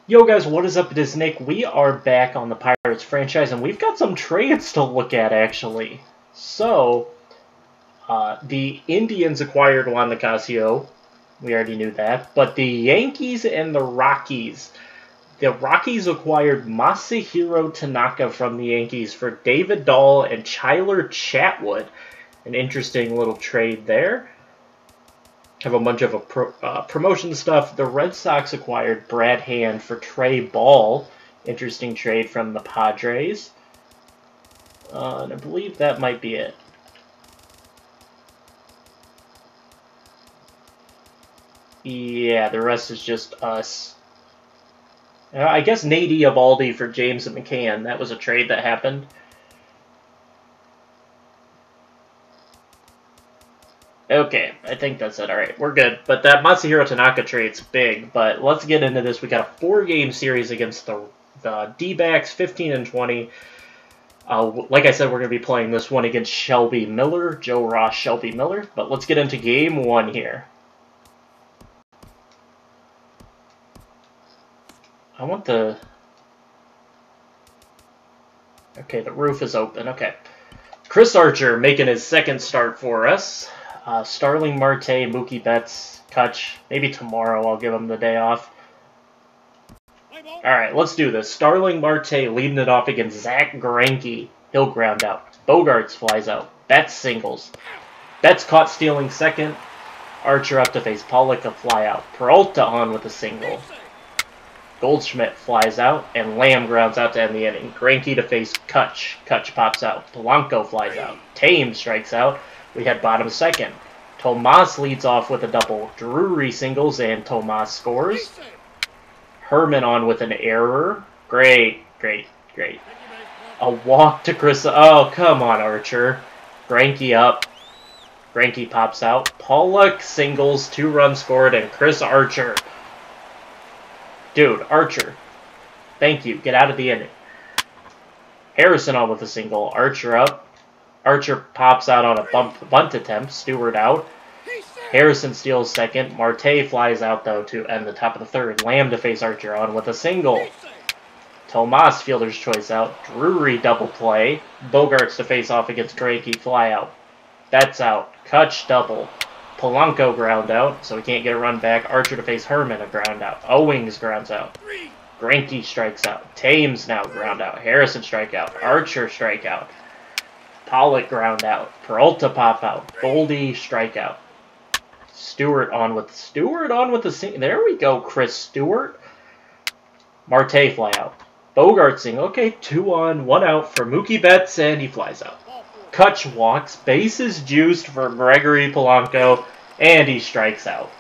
Yo guys, what is up? It is Nick. We are back on the Pirates franchise, and we've got some trades to look at, actually. So, the Indians acquired Juan Nicasio. We already knew that. But the Yankees and the Rockies. The Rockies acquired Masahiro Tanaka from the Yankees for David Dahl and Tyler Chatwood. An interesting little trade there. Have a bunch of promotion stuff. The Red Sox acquired Brad Hand for Trey Ball. Interesting trade from the Padres. And I believe that might be it. Yeah, the rest is just us. I guess Nate Eovaldi for James McCann. That was a trade that happened. Okay, I think that's it. Alright, we're good. But that Masahiro Tanaka trade's big. But let's get into this. We got a 4-game series against the D-backs, 15 and 20. Like I said, we're going to be playing this one against Shelby Miller. Joe Ross, Shelby Miller. But let's get into game 1 here. I want the... Okay, the roof is open. Okay. Chris Archer making his second start for us. Starling Marte, Mookie Betts, Cutch. Maybe tomorrow I'll give him the day off. Alright, let's do this. Starling Marte leading it off against Zach Greinke. He'll ground out. Bogarts flies out. Betts singles. Betts caught stealing second. Archer up to face Pollock, a fly out. Peralta on with a single. Goldschmidt flies out, and Lamb grounds out to end the inning. Greinke to face Cutch. Cutch pops out. Polanco flies out. Tame strikes out. We had bottom second. Tomas leads off with a double. Drury singles, and Tomas scores. Herman on with an error. Great. A walk to Chris. Oh, come on, Archer. Greinke up. Greinke pops out. Pollock singles, 2 runs scored, and Chris Archer. Dude, Archer. Thank you. Get out of the inning. Harrison on with a single. Archer up. Archer pops out on a bunt attempt. Stewart out. Harrison steals second. Marte flies out, though, to end the top of the third. Lamb to face Archer on with a single. Tomas fielder's choice out. Drury double play. Bogarts to face off against Greinke. Fly out. Betts out. Cutch double. Polanco ground out, so we can't get a run back. Archer to face Herman, a ground out. Owings grounds out. Greinke strikes out. Thames now ground out. Harrison strikeout. Archer strikeout. Pollock ground out. Peralta pop out. Goldie strikeout. Stewart on with the single. There we go, Chris Stewart. Marte fly out. Bogart single. Okay, 2 on, 1 out for Mookie Betts, and he flies out. Cutch walks. Bases juiced for Gregory Polanco, and he strikes out.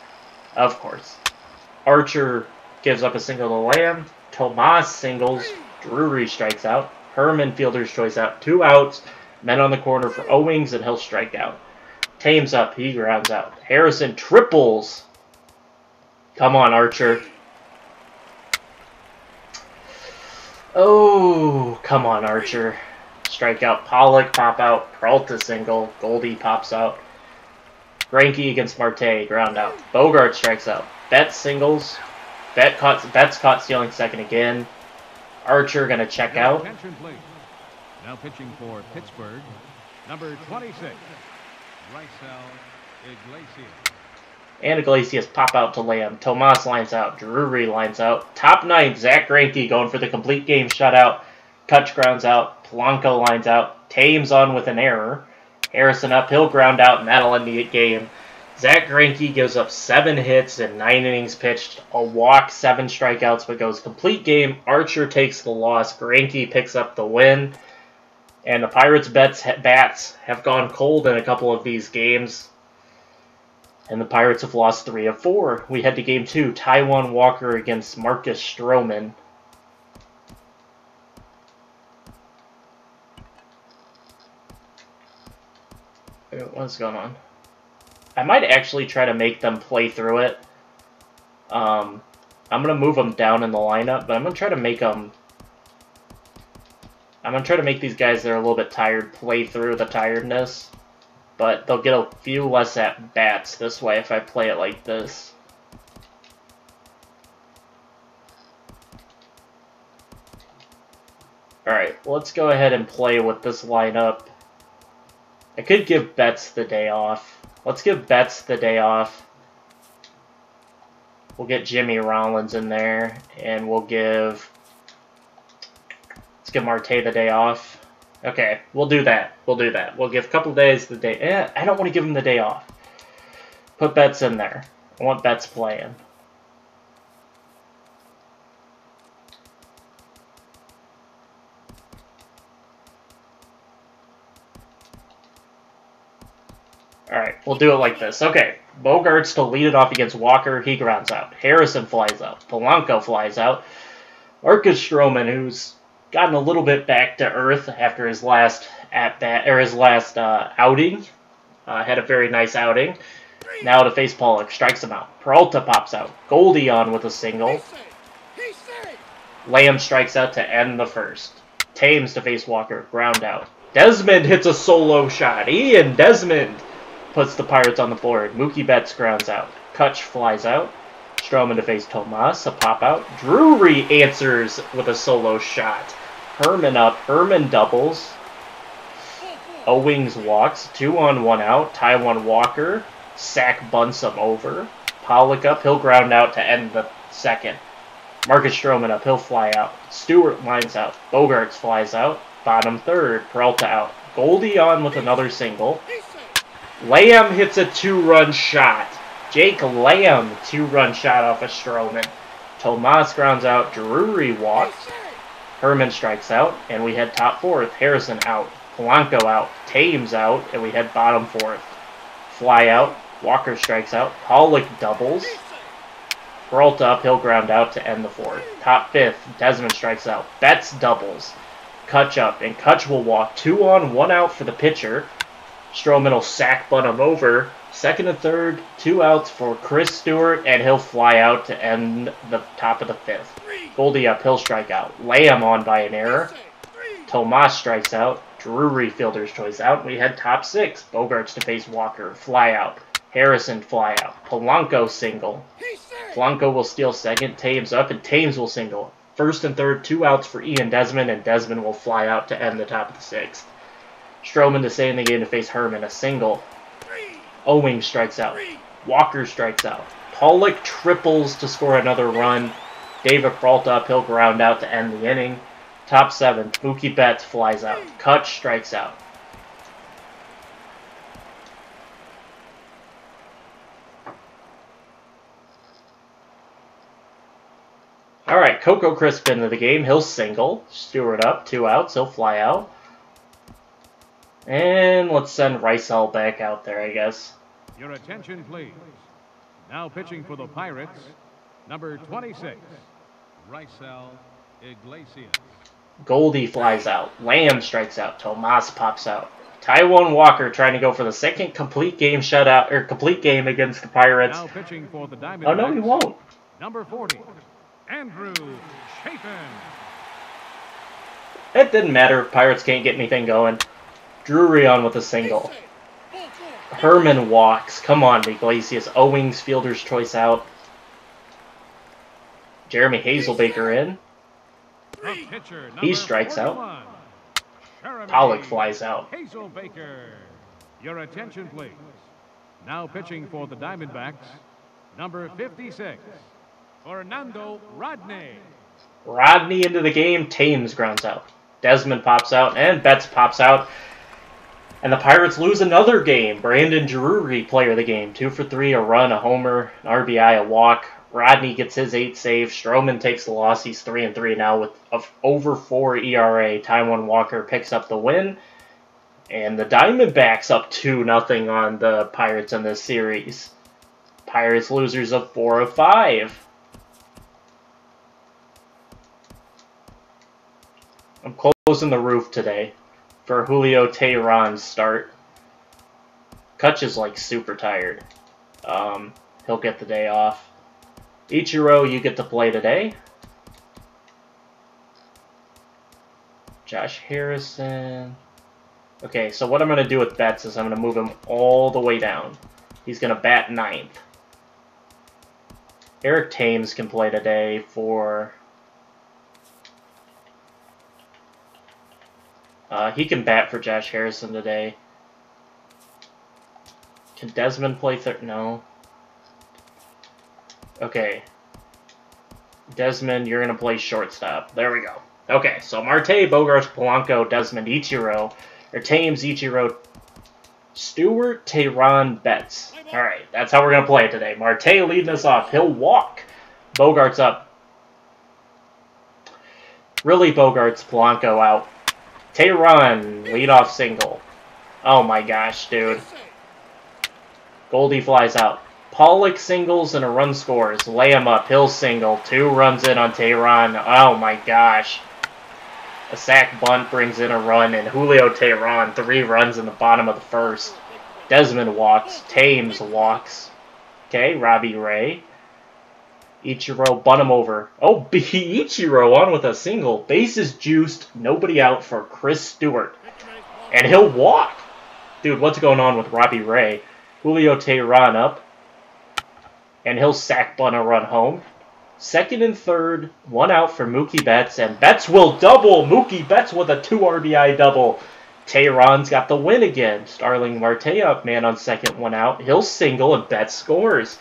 Of course. Archer gives up a single to Lamb. Tomas singles. Drury strikes out. Herman fielder's choice out. 2 outs. Men on the corner for Owings, and he'll strike out. Thames up. He grounds out. Harrison triples. Come on, Archer. Oh, come on, Archer. Strikeout. Pollock pop out. Peralta single. Goldie pops out. Greinke against Marte. Ground out. Bogart strikes out. Betts singles. Betts caught stealing second again. Archer gonna check out. Now pitching for Pittsburgh, number 26, Raisel Iglesias. And Iglesias pop out to Lamb. Tomas lines out. Drury lines out. Top 9, Zach Greinke going for the complete game shutout. Cutch grounds out. Polanco lines out. Thames on with an error. Harrison up. He'll ground out, and that'll end the game. Zach Greinke gives up 7 hits and 9 innings pitched. A walk, 7 strikeouts, but goes complete game. Archer takes the loss. Greinke picks up the win. And the Pirates' bats have gone cold in a couple of these games. And the Pirates have lost 3 of 4. We head to game 2. Taijuan Walker against Marcus Stroman. What's going on? I might actually try to make them play through it. I'm going to move them down in the lineup, but I'm going to try to make them... I'm going to try to make these guys that are a little bit tired play through the tiredness. But they'll get a few less at-bats this way if I play it like this. Alright, let's go ahead and play with this lineup. I could give Betts the day off. Let's give Betts the day off. We'll get Jimmy Rollins in there, and let's give Marte the day off. Okay, we'll do that. We'll do that. We'll give a couple days the day. I don't want to give him the day off. Put Betts in there. I want Betts playing. Alright, we'll do it like this. Okay, Bogaerts to lead it off against Walker. He grounds out. Harrison flies out. Polanco flies out. Marcus Stroman, who's gotten a little bit back to earth after his last outing. Had a very nice outing. Now to face Pollock, strikes him out. Peralta pops out. Goldie on with a single. Lamb strikes out to end the first. Thames to face Walker, ground out. Desmond hits a solo shot. Ian Desmond puts the Pirates on the board. Mookie Betts grounds out. Cutch flies out. Stroman to face Tomas, a pop out. Drury answers with a solo shot. Herman up. Herman doubles. Owings walks. 2 on, 1 out. Taijuan Walker. Sack bunts him over. Pollock up. He'll ground out to end the second. Marcus Stroman up. He'll fly out. Stewart lines out. Bogaerts flies out. Bottom third. Peralta out. Goldie on with another single. Lamb hits a 2-run shot. Jake Lamb, 2-run shot off of Stroman. Tomas grounds out. Drury walks. Herman strikes out. And we head top fourth. Harrison out. Polanco out. Thames out. And we head bottom fourth. Fly out. Walker strikes out. Pollock doubles. Peralta uphill ground out to end the fourth. Top fifth. Desmond strikes out. Betts doubles. Cutch up. And Cutch will walk. 2 on, 1 out for the pitcher. Stroman will sack bunt him over. Second and third, 2 outs for Chris Stewart, and he'll fly out to end the top of the fifth. Goldie up, he'll strike out. Lamb on by an error. Tomas strikes out. Drury fielder's choice out. We head top 6. Bogaerts to face Walker. Fly out. Harrison fly out. Polanco single. Polanco will steal second. Thames up, and Thames will single. First and third, 2 outs for Ian Desmond, and Desmond will fly out to end the top of the 6th. Stroman to stay in the game to face Herman, a single. Owings strikes out. Walker strikes out. Pollock triples to score another run. David Peralta uphill ground out to end the inning. Top 7, Mookie Betts flies out. Cutch strikes out. Alright, Coco Crisp into the game. He'll single. Stewart up, 2 outs. He'll fly out. And let's send Rysel back out there, I guess. Your attention, please. Now pitching for the Pirates, number 26, Rysel Iglesias. Goldie flies out. Lamb strikes out. Tomas pops out. Taijuan Walker trying to go for the second complete game shutout, or complete game against the Pirates. Now pitching for the Diamondbacks. Oh, no, he won't. Number 40, Andrew Chafin. It didn't matter. Pirates can't get anything going. Drury on with a single. Herman walks. Come on, Iglesias. Owings, fielder's choice out. Jeremy Hazelbaker in. He strikes out. Pollock flies out. Hazelbaker. Your attention, please. Now pitching for the Diamondbacks, number 56, Fernando Rodney. Rodney into the game. Thames grounds out. Desmond pops out, and Betts pops out. And the Pirates lose another game. Brandon Drury, player of the game. 2 for 3, a run, a homer, an RBI, a walk. Rodney gets his 8 saves. Stroman takes the loss. He's 3-3 now with over 4 ERA. Taijuan Walker picks up the win. And the Diamondbacks up 2-0 on the Pirates in this series. Pirates losers of 4 of 5. I'm closing the roof today for Julio Teheran's start. Cutch is like super tired. He'll get the day off. Ichiro, you get to play today. Josh Harrison. Okay, so what I'm going to do with Betts is I'm going to move him all the way down. He's going to bat 9th. Eric Thames can play today for He can bat for Josh Harrison today. Can Desmond play third? No. Okay. Desmond, you're going to play shortstop. There we go. Okay, so Marte, Bogarts, Polanco, Desmond, Ichiro, or Thames, Ichiro, Stewart, Tehran, Betts. All right, that's how we're going to play it today. Marte leading us off. He'll walk. Bogarts up. Really, Bogarts, Polanco out. Tehran, leadoff single. Oh my gosh, dude. Goldie flies out. Pollock singles and a run scores. Lay him up. Hill single. 2 runs in on Tehran. Oh my gosh. A sack bunt brings in a run, and Julio Tehran, 3 runs in the bottom of the first. Desmond walks. Thames walks. Okay, Robbie Ray. Ichiro, bunt him over. Oh, Ichiro on with a single. Bases juiced. Nobody out for Chris Stewart. And he'll walk. Dude, what's going on with Robbie Ray? Julio Tehran up. And he'll sack bunt a run home. Second and third, 1 out for Mookie Betts, and Betts will double. Mookie Betts with a 2 RBI double. Tehran's got the win again. Starling Marte up, man on second, 1 out. He'll single, and Betts scores.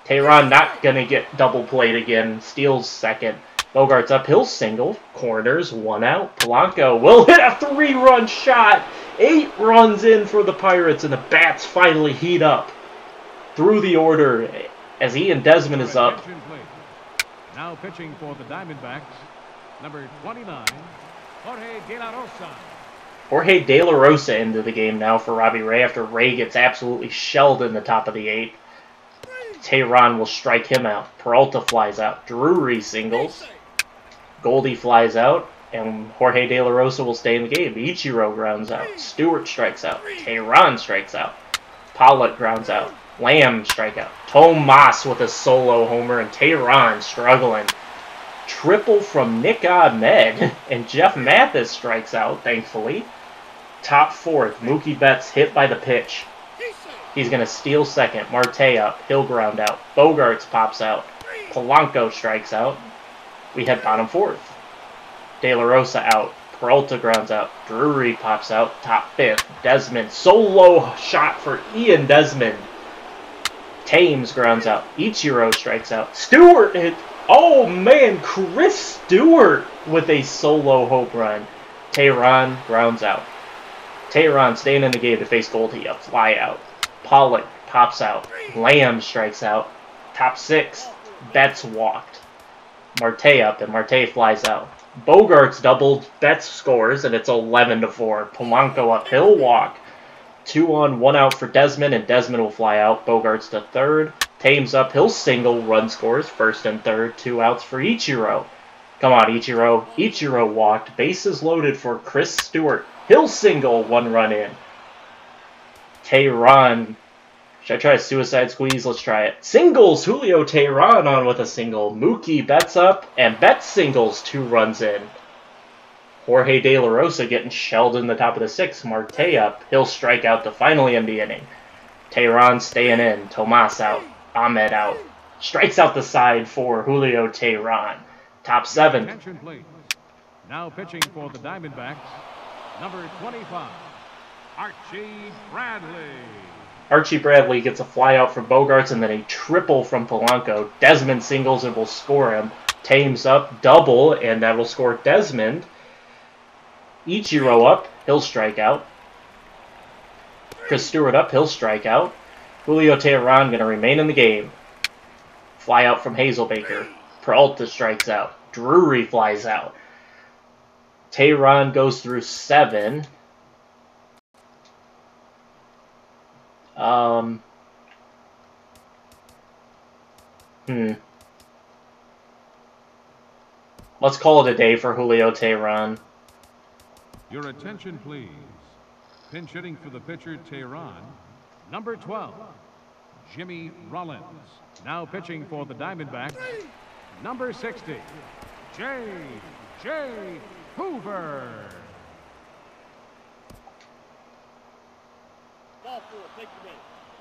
Tehran not going to get double played again. Steals second. Bogarts up, he'll single. Corners, 1 out. Polanco will hit a 3-run shot. 8 runs in for the Pirates, and the bats finally heat up. Through the order, as Ian Desmond is up. Now pitching for the Diamondbacks, number 29, Jorge De La Rosa. Jorge De La Rosa into the game now for Robbie Ray after Ray gets absolutely shelled in the top of the 8th. Tehran will strike him out. Peralta flies out. Drury singles. Goldie flies out. And Jorge De La Rosa will stay in the game. Ichiro grounds out. Stewart strikes out. Tehran strikes out. Pollock grounds out. Lamb strikeout. Tomas with a solo homer, and Tehran struggling. Triple from Nick Ahmed, and Jeff Mathis strikes out, thankfully. Top 4th, Mookie Betts hit by the pitch. He's going to steal second. Marte up. He'll ground out. Bogarts pops out. Polanco strikes out. We head bottom 4th. De La Rosa out. Peralta grounds out. Drury pops out. Top 5th. Desmond. Solo shot for Ian Desmond. Thames grounds out. Ichiro strikes out. Stewart hit. Oh man, Chris Stewart with a solo home run. Tehran grounds out. Tehran staying in the game to face Goldie. A fly out. Pollock pops out. Lamb strikes out. Top 6. Betts walked. Marte up, and Marte flies out. Bogarts doubled. Betts scores, and it's 11-4. Polanco up. He'll walk. 2 on, 1 out for Desmond, and Desmond will fly out. Bogarts to third. Thames up. He'll single. Run scores. First and third. 2 outs for Ichiro. Come on, Ichiro. Ichiro walked. Bases loaded for Chris Stewart. He'll single. 1 run in. Tehran. Should I try a suicide squeeze? Let's try it. Singles. Julio Tehran on with a single. Mookie Betts up, and Betts singles. 2 runs in. Jorge De La Rosa getting shelled in the top of the 6th. Marte up. He'll strike out to finally end the inning. Tehran staying in. Tomas out. Ahmed out. Strikes out the side for Julio Tehran. Top 7. Attention, please. Now pitching for the Diamondbacks, number 25, Archie Bradley. Archie Bradley gets a fly out from Bogarts and then a triple from Polanco. Desmond singles and will score him. Thames up. Double, and that will score Desmond. Ichiro up, he'll strike out. Chris Stewart up, he'll strike out. Julio Tehran going to remain in the game. Fly out from Hazelbaker. Peralta strikes out. Drury flies out. Tehran goes through 7. Let's call it a day for Julio Tehran. Your attention, please. Pinch hitting for the pitcher, Tehran, number 12, Jimmy Rollins. Now pitching for the Diamondbacks, number 60, J.J. Hoover.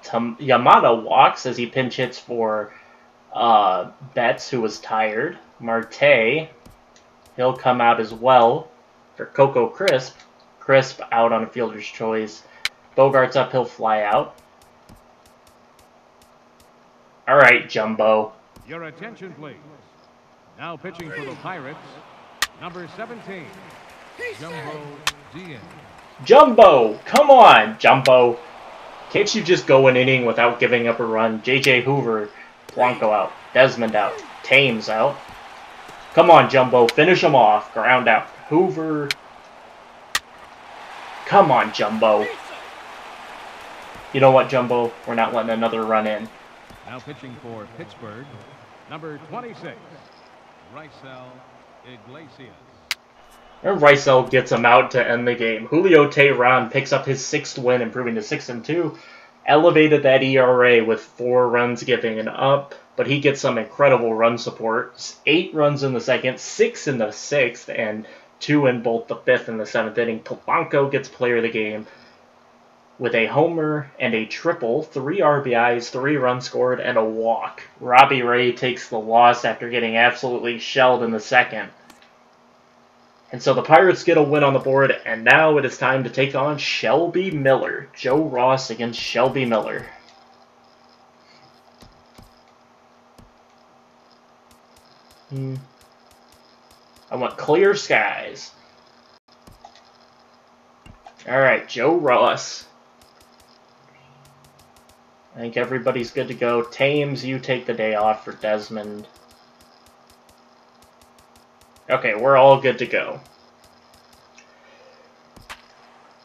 Yamada walks as he pinch hits for Betts, who was tired. Marte, he'll come out as well for Coco Crisp. Crisp out on a fielder's choice. Bogart's up, he'll fly out. All right, Jumbo. Your attention, please. Now pitching for the Pirates, number 17, Jumbo Diaz. Jumbo! Come on, Jumbo. Can't you just go an inning without giving up a run? J.J. Hoover, Blanco out, Desmond out, Thames out. Come on, Jumbo, finish him off. Ground out. Hoover. Come on, Jumbo. You know what, Jumbo? We're not letting another run in. Now pitching for Pittsburgh, number 26, Raisel Iglesias. And Raisel gets him out to end the game. Julio Teheran picks up his 6th win, improving to 6-2. Elevated that ERA with 4 runs giving up, but he gets some incredible run support. 8 runs in the 2nd, 6 in the 6th, and 2 in both the 5th and the 7th inning. Polanco gets player of the game with a homer and a triple, 3 RBIs, 3 runs scored, and a walk. Robbie Ray takes the loss after getting absolutely shelled in the 2nd. And so the Pirates get a win on the board, and now it is time to take on Shelby Miller. Joe Ross against Shelby Miller. I want clear skies. Alright, Joe Ross. I think everybody's good to go. Thames, you take the day off for Desmond. Okay, we're all good to go.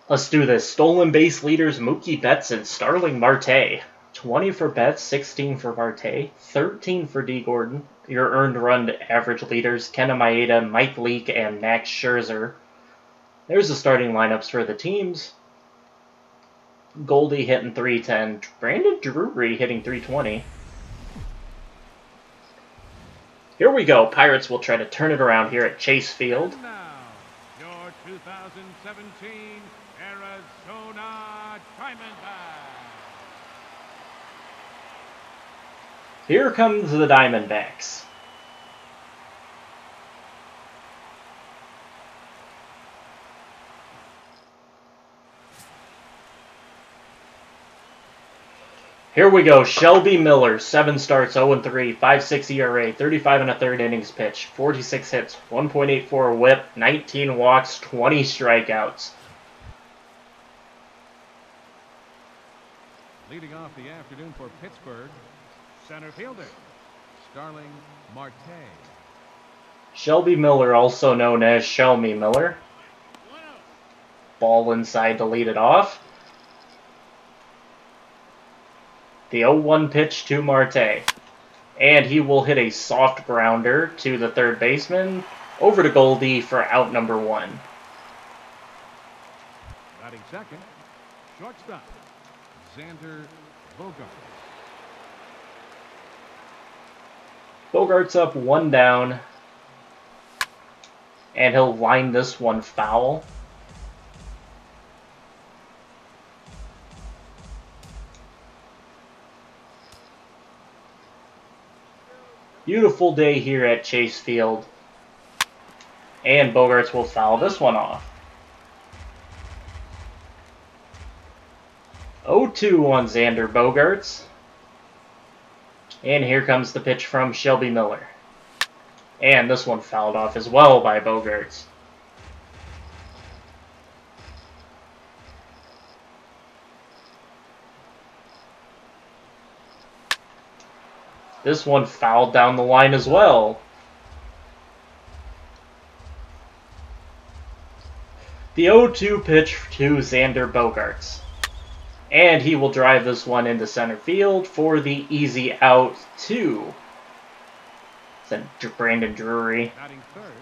Let's do this. Stolen base leaders Mookie Betts and Starling Marte. 20 for Betts, 16 for Marte, 13 for D. Gordon. Your earned run average leaders, Kenta Maeda, Mike Leake, and Max Scherzer. There's the starting lineups for the teams. Goldie hitting 310. Brandon Drury hitting 320. Here we go. Pirates will try to turn it around here at Chase Field. And now, your 2017 Arizona Diamondbacks. Here comes the Diamondbacks. Here we go. Shelby Miller, 7 starts, 0-3, 5.6 ERA, 35 1/3 innings pitched, 46 hits, 1.84 WHIP, 19 walks, 20 strikeouts. Leading off the afternoon for Pittsburgh, center fielder, Starling Marte. Shelby Miller, also known as Shelby Miller. Ball inside to lead it off. The 0-1 pitch to Marte. And he will hit a soft grounder to the third baseman. Over to Goldie for out number 1. Batting second, shortstop, Xander Bogaerts. Bogart's up 1 down. And he'll line this one foul. Beautiful day here at Chase Field. And Bogarts will foul this one off. 0-2 on Xander Bogaerts. And here comes the pitch from Shelby Miller. And this one fouled off as well by Bogaerts. This one fouled down the line as well. The 0-2 pitch to Xander Bogaerts. And he will drive this one into center field for the easy out 2. It's Brandon Drury. Batting third,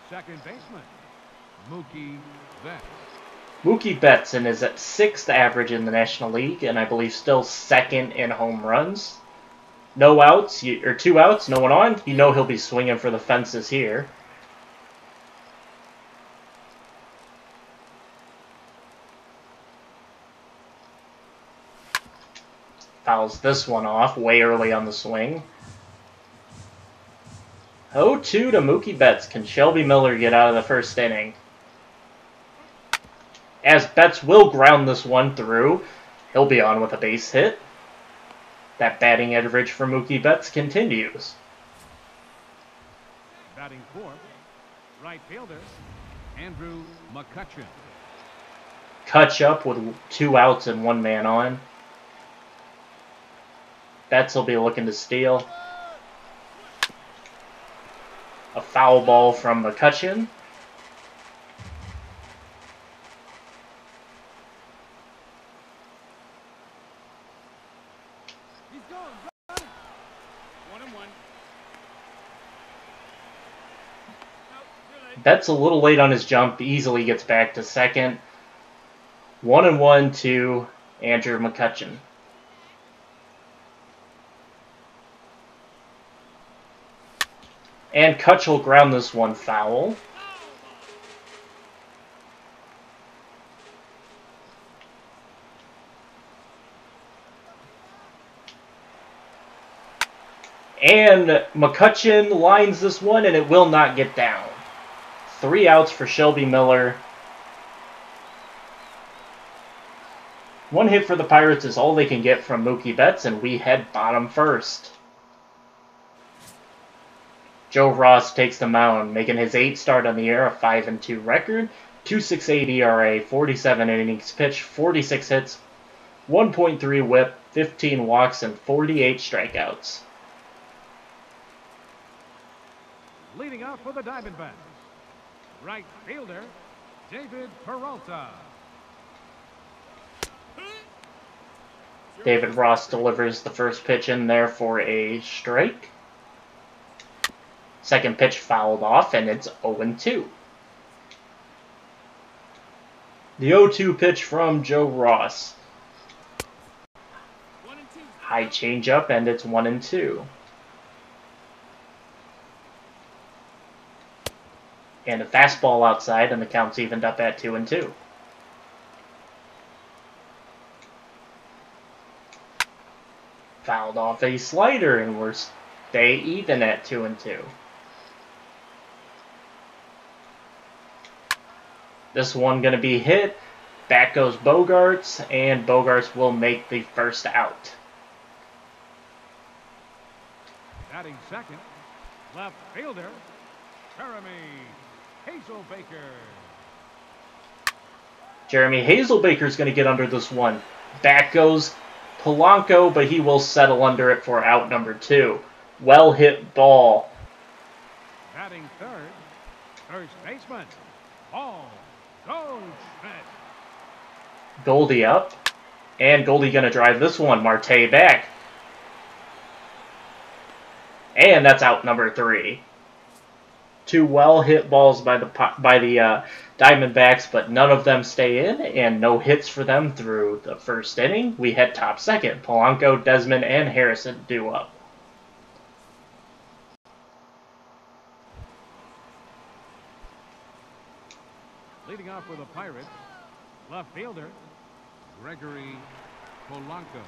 second baseman, Mookie Betts. Mookie Betts is at 6th average in the National League, and I believe still 2nd in home runs. No outs, or 2 outs, no one on. You know he'll be swinging for the fences here. Fouls this one off way early on the swing. 0-2 to Mookie Betts. Can Shelby Miller get out of the first inning? as Betts will ground this one through. He'll be on with a base hit. That batting average for Mookie Betts continues. Batting fourth, right fielder, Andrew McCutchen. Cutch up with 2 outs and 1 man on. Betts will be looking to steal. A foul ball from McCutchen. Betts a little late on his jump, easily gets back to second. 1-1 to Andrew McCutchen. And Cutch will ground this one foul. And McCutchen lines this one, and it will not get down. 3 outs for Shelby Miller. 1 hit for the Pirates is all they can get from Mookie Betts, and we head bottom first. Joe Ross takes the mound, making his 8th start on the year, a 5-2 record, 2.68 ERA, 47 innings pitched, 46 hits, 1.3 WHIP, 15 walks, and 48 strikeouts. Leading off for the Diamondbacks, right fielder, David Peralta. David Ross delivers the first pitch in there for a strike. Second pitch fouled off, and it's 0-2. The 0-2 pitch from Joe Ross. High changeup, and it's 1-2. And a fastball outside, and the count's evened up at 2-2. Fouled off a slider, and we're stay even at 2-2. This one going to be hit. Back goes Bogarts, and Bogarts will make the first out. Batting second, left fielder, Jeremy Hazelbaker. Jeremy Hazelbaker is going to get under this one. Back goes Polanco, but he will settle under it for out number 2. Well hit ball. Batting third, first baseman, Paul Goldschmidt. Goldie up. And Goldie going to drive this one. Marte back. And that's out number 3. 2 well-hit balls by the Diamondbacks, but none of them stay in, and no hits for them through the first inning. We head top second. Polanco, Desmond, and Harrison due up. Leading off for the Pirates, left fielder, Gregory Polanco.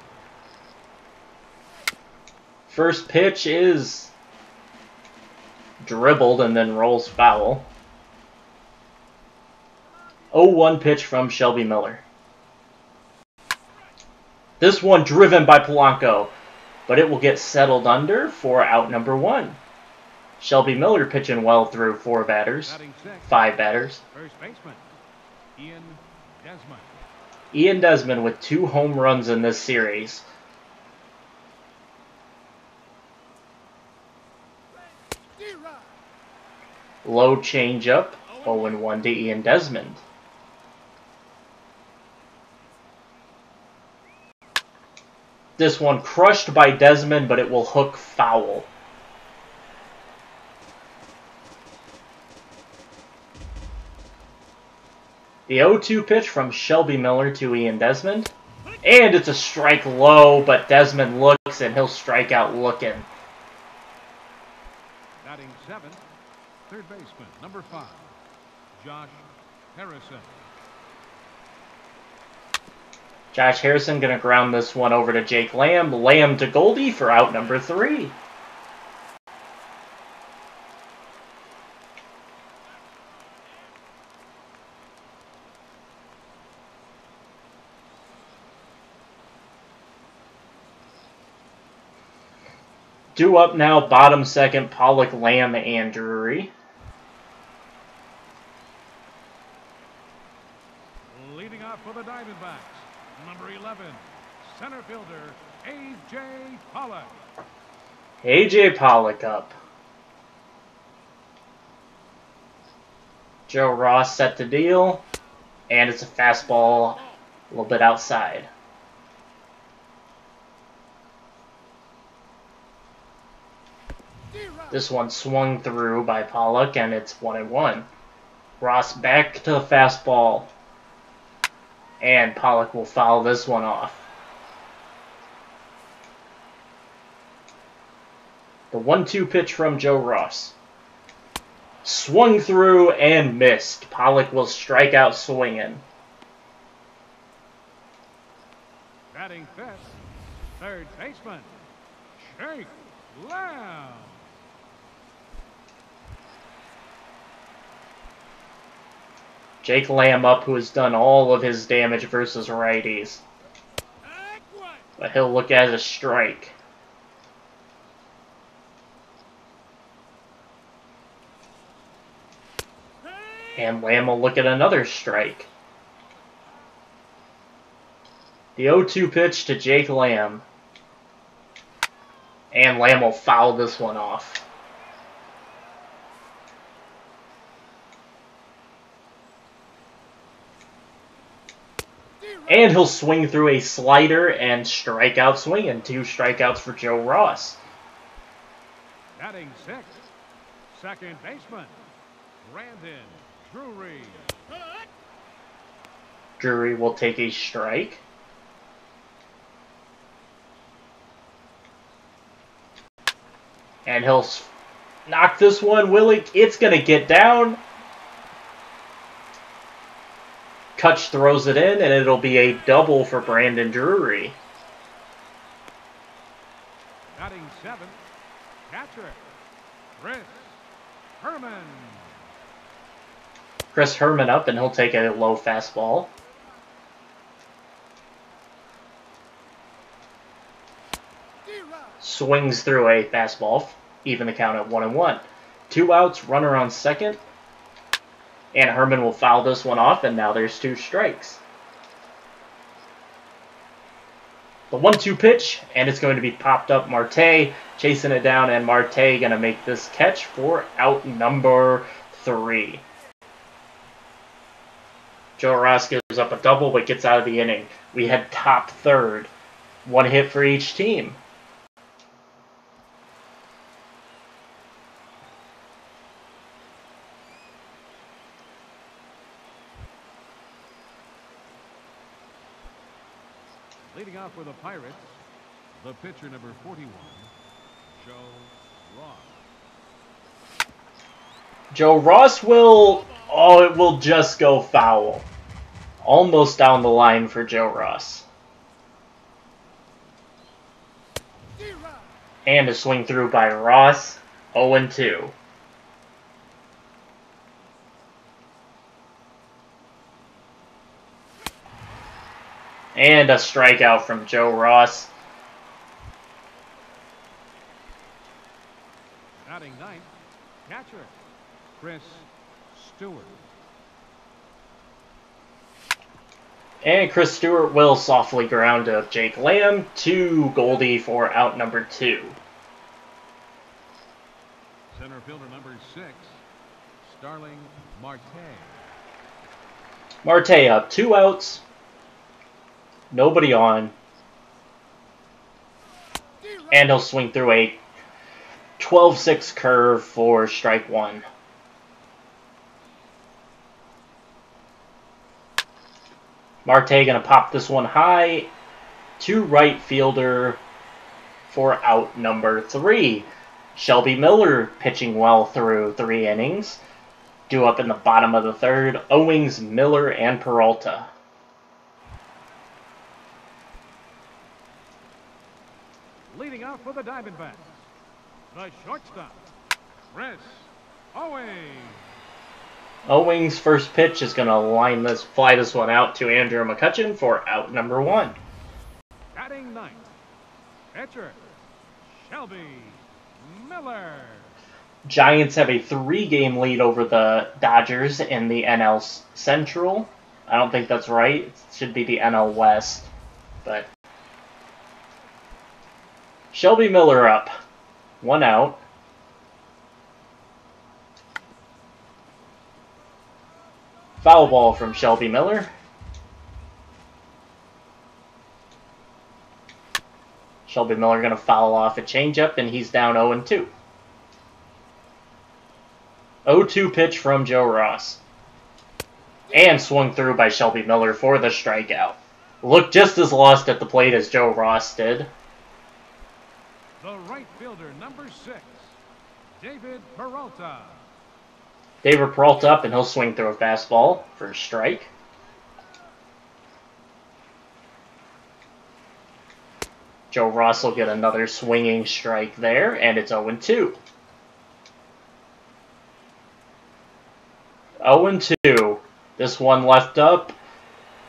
First pitch is dribbled and then rolls foul. 0-1 pitch from Shelby Miller. This one driven by Polanco, but it will get settled under for out number 1. Shelby Miller pitching well through 4 batters, 5 batters. First baseman, Ian Desmond. Ian Desmond with 2 home runs in this series. Low changeup, 0-1 to Ian Desmond. This one crushed by Desmond, but it will hook foul. The 0-2 pitch from Shelby Miller to Ian Desmond. And it's a strike low, but Desmond looks and he'll strike out looking. Batting seventh, third baseman, number 5, Josh Harrison. Josh Harrison going to ground this one over to Jake Lamb. Lamb to Goldie for out number 3. Due up now, bottom second, Pollock, Lamb, and Drury. Leading off for the Diamondbacks, number 11, center fielder, A.J. Pollock. A.J. Pollock up. Joe Ross set to deal, and it's a fastball a little bit outside. This one swung through by Pollock, and it's 1-1. Ross back to the fastball, and Pollock will foul this one off. The 1-2 pitch from Joe Ross. Swung through and missed. Pollock will strike out swinging. Batting fifth, third baseman, Jake Lamb. Jake Lamb up, who has done all of his damage versus righties. But he'll look at a strike. And Lamb will look at another strike. The 0-2 pitch to Jake Lamb. And Lamb will foul this one off. And he'll swing through a slider and strike out swinging. 2 strikeouts for Joe Ross. Batting sixth, second baseman, Brandon Drury. Drury will take a strike. And he'll knock this one, Willie. It's going to get down. Cutch throws it in, and it'll be a double for Brandon Drury. Batting seventh, catcher, Chris Herman. Chris Herman up, and he'll take a low fastball. Swings through a fastball, even the count at 1-1. 2 outs, runner on second. And Herman will foul this one off, and now there's 2 strikes. The 1-2 pitch, and it's going to be popped up. Marte chasing it down, and Marte going to make this catch for out number 3. Joe Ross gives up a double, but gets out of the inning. We had top third. 1 hit for each team. Leading off for the Pirates, the pitcher number 41, Joe Ross. Joe Ross will... Oh, it will just go foul. Almost down the line for Joe Ross. And a swing through by Ross. 0-2. And a strikeout from Joe Ross. Batting ninth, catcher, Chris Stewart. And Chris Stewart will softly ground to Jake Lamb to Goldie for out number 2. Center fielder number 6, Starling Marte. Marte up, 2 outs. Nobody on. And he'll swing through a 12-6 curve for strike 1. Marte going to pop this one high to right fielder for out number 3. Shelby Miller pitching well through 3 innings. Due up in the bottom of the third, Owings, Miller, and Peralta. Leading off for the Diamondbacks, the shortstop, Chris Owings. Owings' first pitch is going to fly this one out to Andrew McCutchen for out number 1. Batting ninth, pitcher, Shelby Miller. Giants have a 3-game lead over the Dodgers in the NL Central. I don't think that's right. It should be the NL West. But Shelby Miller up. 1 out. Foul ball from Shelby Miller. Shelby Miller going to foul off a changeup, and he's down 0-2. 0-2 pitch from Joe Ross. And swung through by Shelby Miller for the strikeout. Looked just as lost at the plate as Joe Ross did. The right fielder, number 6, David Peralta. David Peralta up, and he'll swing through a fastball for a strike. Joe Ross will get another swinging strike there, and it's 0-2. 0-2. This one left up.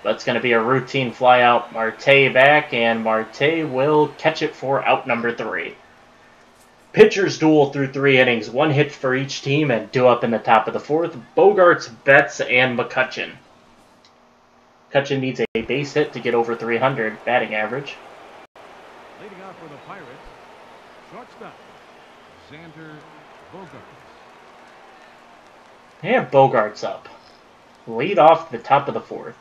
That's going to be a routine flyout. Marte back, and Marte will catch it for out number 3. Pitchers duel through 3 innings. 1 hit for each team, and due up in the top of the 4th. Bogarts, Betts, and McCutchen. McCutchen needs a base hit to get over 300 batting average. Leading off for the Pirates, shortstop, Xander Bogaerts. And Bogarts up. Lead off the top of the 4th.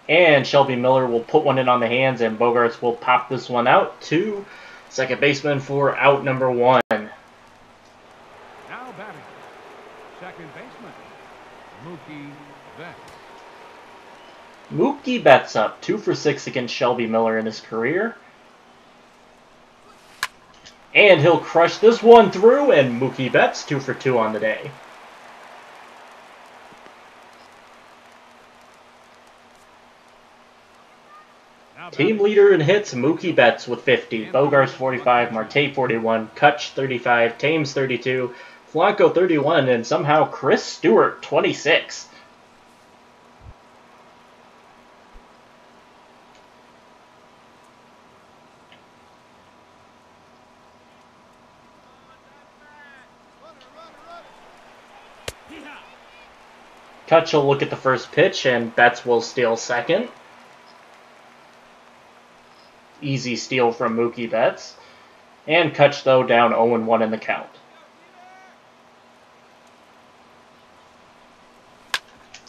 And Shelby Miller will put one in on the hands, and Bogarts will pop this one out to second baseman for out number 1. Now batting, second baseman, Mookie Betts. Mookie Betts up, 2 for 6 against Shelby Miller in his career. And he'll crush this one through, and Mookie Betts 2 for 2 on the day. Team leader in hits, Mookie Betts with 50, Bogarts 45, Marte 41, Cutch 35, Thames 32, Polanco 31, and somehow Chris Stewart 26. Cutch will look at the first pitch, and Betts will steal second. Easy steal from Mookie Betts. And Cutch, though, down 0-1 in the count.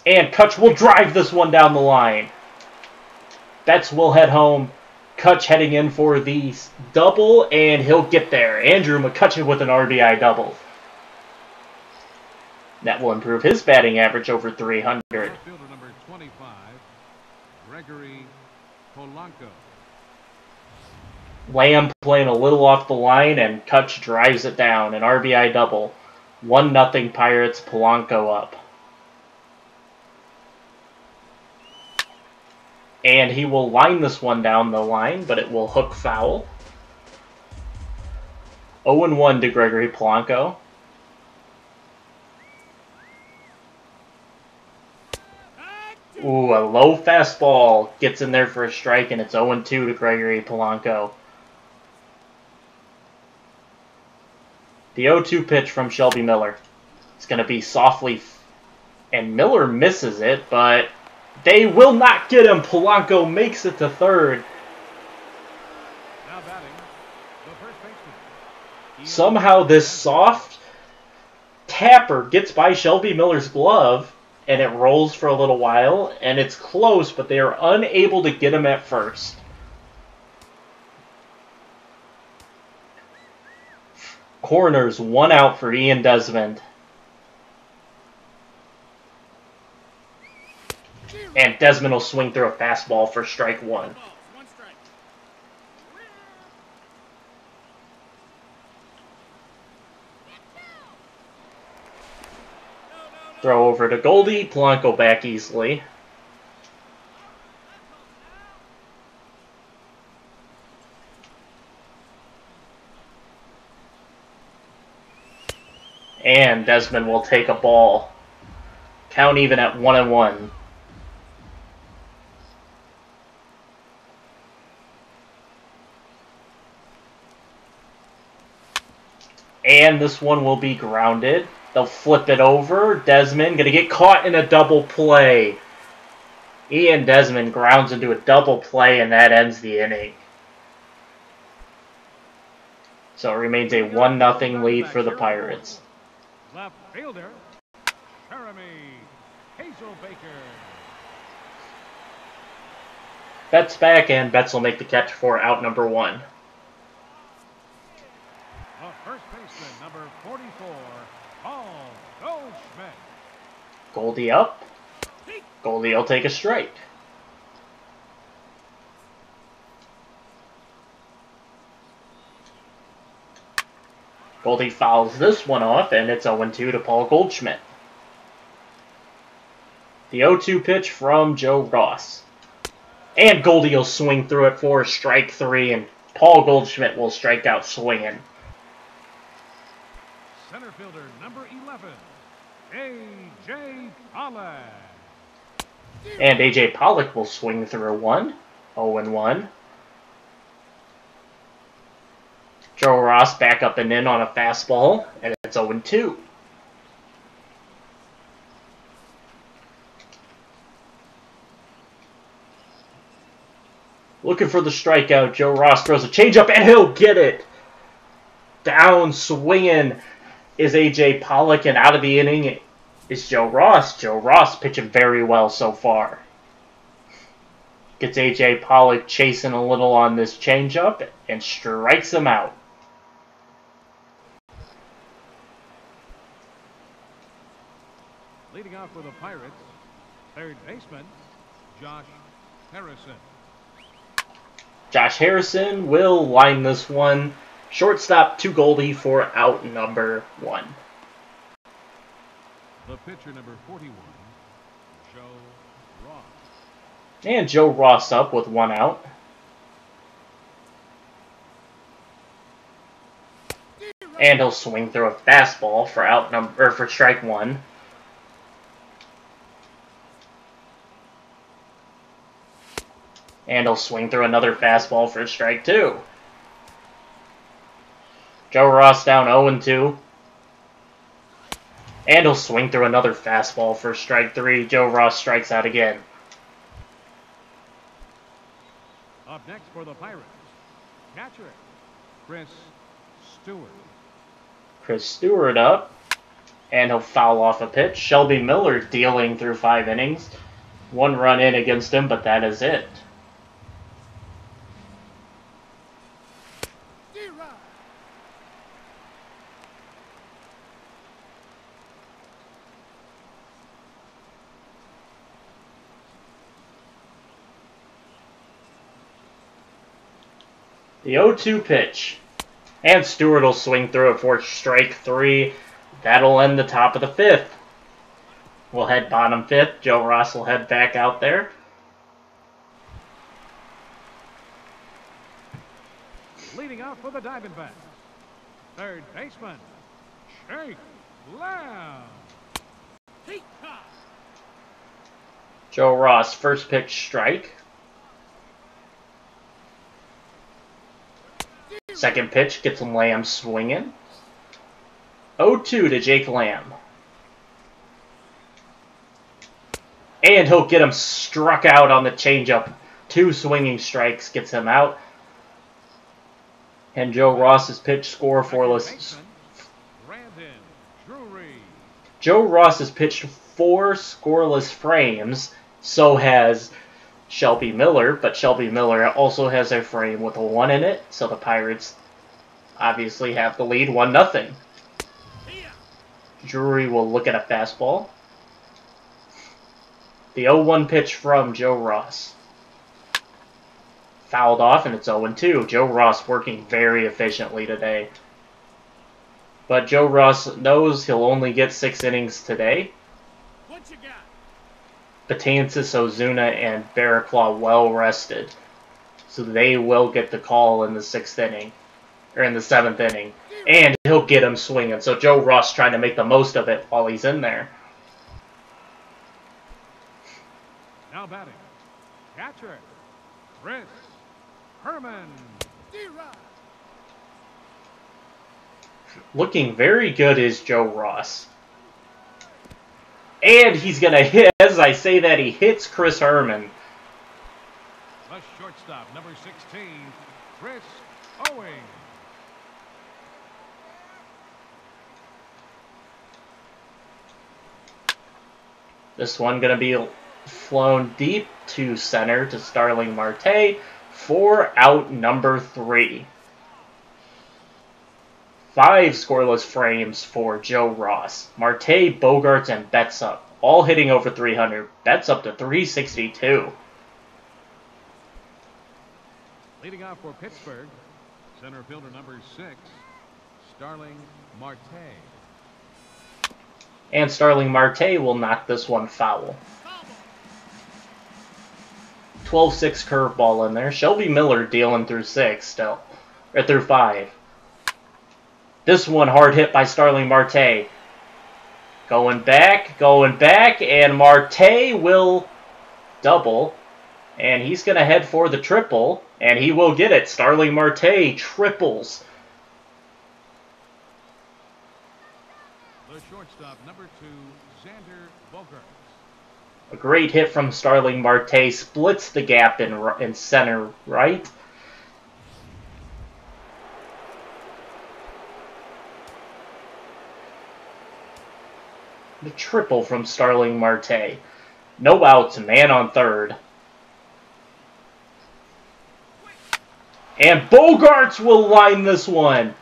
And Cutch will drive this one down the line. Betts will head home. Cutch heading in for the double, and he'll get there. Andrew McCutchen with an RBI double. That will improve his batting average over 300. Fielder number 25, Gregory Polanco. Lamb playing a little off the line, and Cutch drives it down. An RBI double. 1-0 Pirates, Polanco up. And he will line this one down the line, but it will hook foul. 0-1 to Gregory Polanco. Ooh, a low fastball gets in there for a strike, and it's 0-2 to Gregory Polanco. The 0-2 pitch from Shelby Miller. It's going to be softly, and Miller misses it, but they will not get him. Polanco makes it to third. Now batting, the first baseman. Somehow this soft tapper gets by Shelby Miller's glove, and it rolls for a little while, and it's close, but they are unable to get him at first. Corners, 1 out for Ian Desmond. And Desmond will swing through a fastball for strike 1. Throw over to Goldie. Polanco back easily. And Desmond will take a ball. Count even at 1-1. And this one will be grounded. They'll flip it over. Desmond going to get caught in a double play. Ian Desmond grounds into a double play, and that ends the inning. So it remains a 1-0 lead for the Pirates. Left fielder, Jeremy Hazelbaker. Betts back, and Betts will make the catch for out number 1. The first baseman, number 44, Paul Goldschmidt. Goldie up. Goldie will take a strike. Goldie fouls this one off, and it's 0-2 to Paul Goldschmidt. The 0-2 pitch from Joe Ross. And Goldie will swing through it for strike 3, and Paul Goldschmidt will strike out swinging. Center fielder, number 11, A.J. Pollock. And A.J. Pollock will swing through 1, 0-1. Joe Ross back up and in on a fastball, and it's 0-2. Looking for the strikeout, Joe Ross throws a changeup, and he'll get it. Down swinging is A.J. Pollock, and out of the inning is Joe Ross. Joe Ross pitching very well so far. Gets A.J. Pollock chasing a little on this changeup and strikes him out. Leading off for the Pirates, third baseman, Josh Harrison. Josh Harrison will line this one. Shortstop to Goldie for out number 1. The pitcher, number 41, Joe Ross. And Joe Ross up with 1 out. And he'll swing through a fastball for strike 1. And he'll swing through another fastball for strike 2. Joe Ross down 0-2. And he'll swing through another fastball for strike 3. Joe Ross strikes out again. Up next for the Pirates, catcher, Chris Stewart. Chris Stewart up. And he'll foul off a pitch. Shelby Miller dealing through 5 innings. 1 run in against him, but that is it. The 0-2 pitch. And Stewart will swing through it for strike 3. That'll end the top of the 5th. We'll head bottom 5th. Joe Ross will head back out there. Leading off for the Diamondbacks, third baseman, Shake Lamb. Joe Ross, first pitch strike. Second pitch gets Lamb swinging. 0-2 to Jake Lamb. And he'll get him struck out on the changeup. 2 swinging strikes gets him out. And Joe Ross's pitch score scoreless. Joe Ross has pitched 4 scoreless frames. So has Shelby Miller, but Shelby Miller also has a frame with a 1 in it, so the Pirates obviously have the lead 1-0. Drury will look at a fastball. The 0-1 pitch from Joe Ross. Fouled off, and it's 0-2. Joe Ross working very efficiently today. But Joe Ross knows he'll only get 6 innings today. What you got? Betances, Ozuna, and Barraclaw well rested. So they will get the call in the 6th inning. Or in the 7th inning. And he'll get him swinging. So Joe Ross trying to make the most of it while he's in there. Now batting, catcher, Chris Herman. looking very good is Joe Ross. And he's going to hit, as I say that, he hits Chris Herman. The shortstop, number 16, Chris Owings. This one going to be flown deep to center to Starling Marte for out number 3. 5 scoreless frames for Joe Ross. Marte, Bogaerts, and Betts up. All hitting over 300. Betts up to 362. Leading off for Pittsburgh, center fielder number 6, Starling Marte. And Starling Marte will knock this one foul. 12-6 curveball in there. Shelby Miller dealing through 6 still. Or through 5. This one hard hit by Starling Marte. Going back, and Marte will double. And he's going to head for the triple, and he will get it. Starling Marte triples. The shortstop, number 2, Xander Bogaerts. A great hit from Starling Marte. Splits the gap in center right. The triple from Starling Marte. No outs, man on third. And Bogaerts will line this one.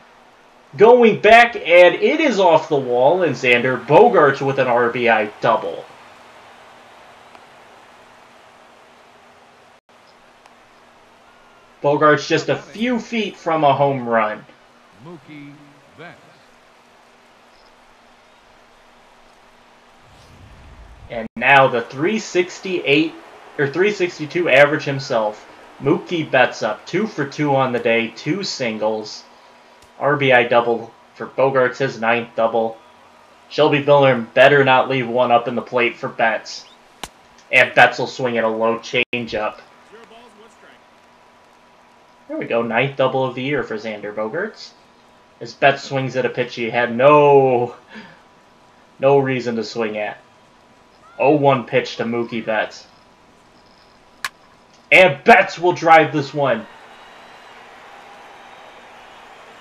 Going back, and it is off the wall, and Xander Bogaerts with an RBI double. Bogaerts just a few feet from a home run. Mookie Betts. And now the 368 or 362 average himself. Mookie Betts up 2 for 2 on the day, 2 singles. RBI double for Bogaerts, his 9th double. Shelby Miller better not leave one up in the plate for Betts. And Betts will swing at a low changeup. There we go, 9th double of the year for Xander Bogaerts. As Betts swings at a pitch he had no reason to swing at. 0-1 pitch to Mookie Betts. And Betts will drive this one.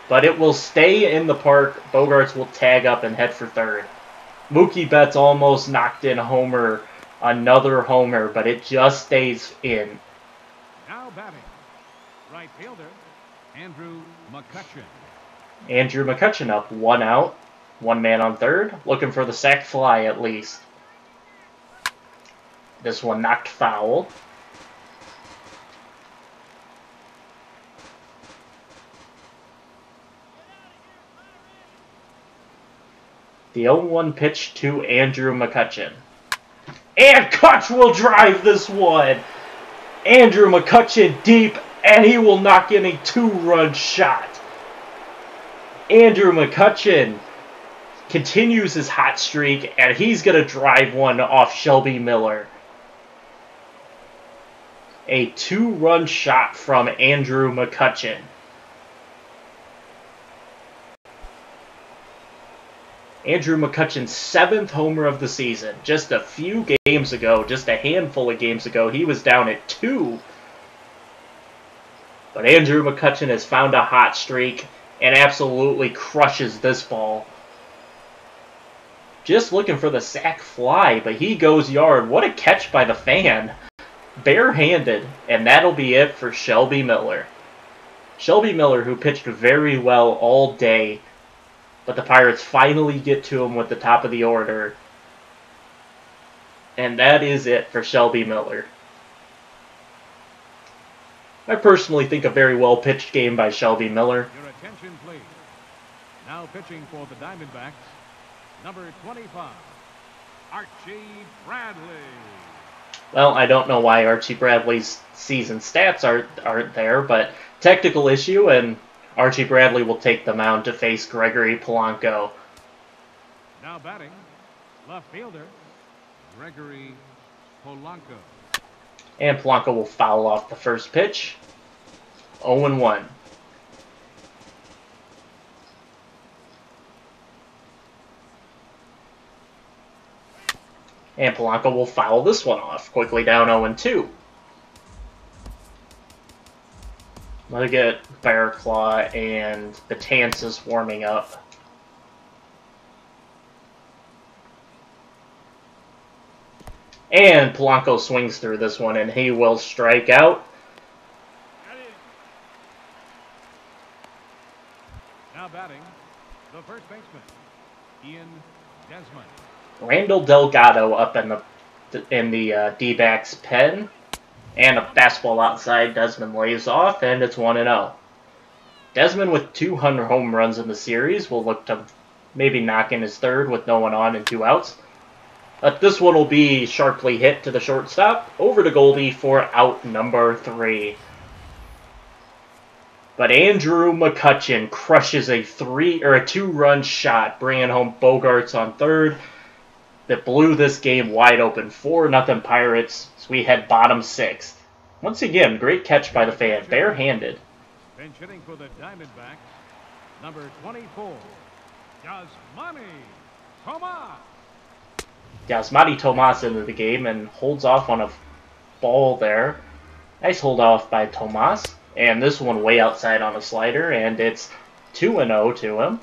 But it will stay in the park. Bogaerts will tag up and head for third. Mookie Betts almost knocked in a homer. Another homer, but it just stays in. Now batting, right fielder, Andrew McCutchen. Andrew McCutchen up, 1 out. 1 man on third. Looking for the sac fly at least. This one knocked foul. The 0-1 pitch to Andrew McCutchen. And Cutch will drive this one. Andrew McCutchen deep, and he will knock in a 2-run shot. Andrew McCutchen continues his hot streak, and he's going to drive one off Shelby Miller. A 2-run shot from Andrew McCutchen. Andrew McCutchen's 7th homer of the season. Just a few games ago, just a handful of games ago, he was down at 2. But Andrew McCutchen has found a hot streak and absolutely crushes this ball. Just looking for the sac fly, but he goes yard. What a catch by the fan. Barehanded, and that'll be it for Shelby Miller. Shelby Miller, who pitched very well all day, but the Pirates finally get to him with the top of the order. And that is it for Shelby Miller. I personally think a very well-pitched game by Shelby Miller. Your attention, please. Now pitching for the Diamondbacks, number 25, Archie Bradley. Well, I don't know why Archie Bradley's season stats aren't there, but technical issue, and Archie Bradley will take the mound to face Gregory Polanco. Now batting, left fielder, Gregory Polanco. And Polanco will foul off the first pitch. 0-1. And Polanco will foul this one off. Quickly down 0-2. Let's get Bearclaw and Betances warming up. And Polanco swings through this one, and he will strike out. Now batting, the first baseman, Ian Desmond. Randall Delgado up in the D-backs pen. And a fastball outside. Desmond lays off, and it's 1-0. Desmond with 200 home runs in the series will look to maybe knock in his third with no one on and 2 outs. But this one will be sharply hit to the shortstop. Over to Goldie for out number 3. But Andrew McCutchen crushes a 2-run shot, bringing home Bogaerts on third. That blew this game wide open. 4-0 Pirates. So we head bottom 6th. Once again, great catch by the fan, barehanded. Bench hitting for the Diamondbacks, number 24, Yasmani Tomas. Yasmani Tomas into the game and holds off on a ball there. Nice hold off by Tomas. And this one way outside on a slider, and it's 2-0 to him.